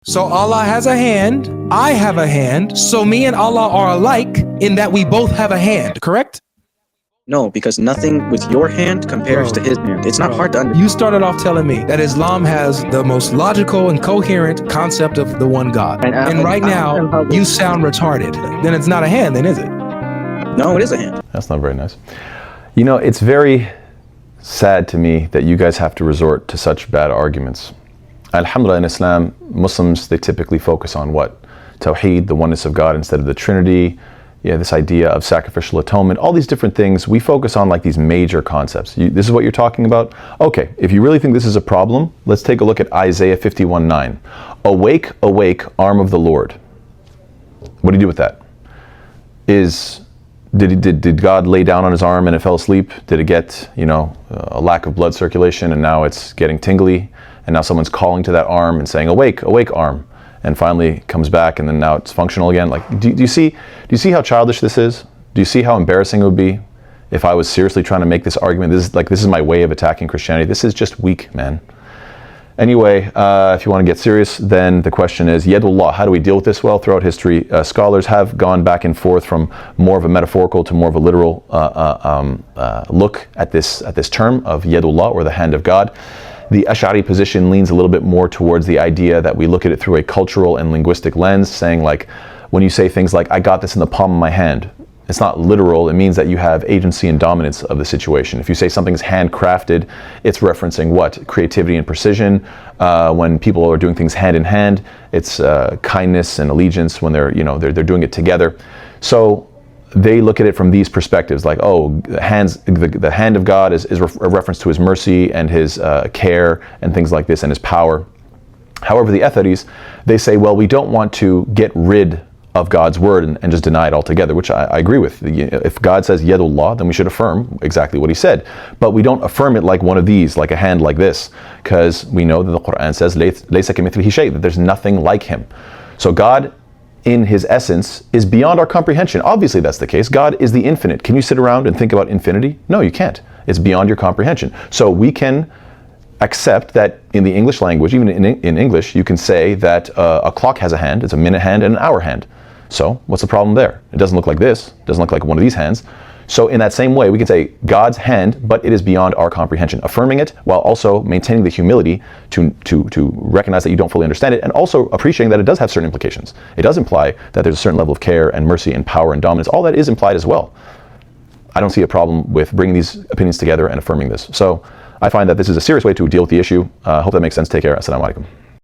So Allah has a hand, I have a hand, so me and Allah are alike in that we both have a hand, correct? No, because nothing with your hand compares to his hand. It's not hard to understand. You started off telling me that Islam has the most logical and coherent concept of the one God. And right now, you sound retarded. Then it's not a hand, then is it? No, it is a hand. That's not very nice. You know, it's very sad to me that you guys have to resort to such bad arguments. Alhamdulillah, in Islam, Muslims, they typically focus on what? Tawheed, the oneness of God instead of the Trinity. Yeah, this idea of sacrificial atonement, all these different things. We focus on like these major concepts. This is what you're talking about? Okay, if you really think this is a problem, let's take a look at Isaiah 51:9. Awake, awake, arm of the Lord. What do you do with that? Did God lay down on his arm and it fell asleep? Did it get, a lack of blood circulation and now it's getting tingly? And now someone's calling to that arm and saying, awake, awake, arm. And finally comes back and then now it's functional again. Like, do you see how childish this is? Do you see how embarrassing it would be if I was seriously trying to make this argument? This is my way of attacking Christianity. This is just weak, man. Anyway, if you want to get serious, then the question is, Yadullah, how do we deal with this? Well, throughout history, scholars have gone back and forth from more of a metaphorical to more of a literal look at this term of Yadullah, or the hand of God. The Ash'ari position leans a little bit more towards the idea that we look at it through a cultural and linguistic lens, saying like, when you say things like, I got this in the palm of my hand, it's not literal. It means that you have agency and dominance of the situation. If you say something's handcrafted, it's referencing what? Creativity and precision. When people are doing things hand in hand, it's kindness and allegiance when they're doing it together. So they look at it from these perspectives, like, the hand of God is a reference to his mercy and his care and things like this, and his power. However, the Atharis, they say, well, we don't want to get rid of God's word and just deny it altogether, which I agree with. If God says Yadullah, then we should affirm exactly what he said. But we don't affirm it like one of these, like a hand like this, because we know that the Quran says, Laysa kamithlihi shay, that there's nothing like him. So God, in his essence, is beyond our comprehension. Obviously that's the case. God is the infinite. Can you sit around and think about infinity? No, you can't. It's beyond your comprehension. So we can accept that in the English language, even in English, you can say that a clock has a hand. It's a minute hand and an hour hand. So what's the problem there? It doesn't look like this. It doesn't look like one of these hands. So in that same way, we can say God's hand, but it is beyond our comprehension, affirming it while also maintaining the humility to recognize that you don't fully understand it, and also appreciating that it does have certain implications. It does imply that there's a certain level of care and mercy and power and dominance. All that is implied as well. I don't see a problem with bringing these opinions together and affirming this. So I find that this is a serious way to deal with the issue. Hope that makes sense. Take care. Assalamu alaikum.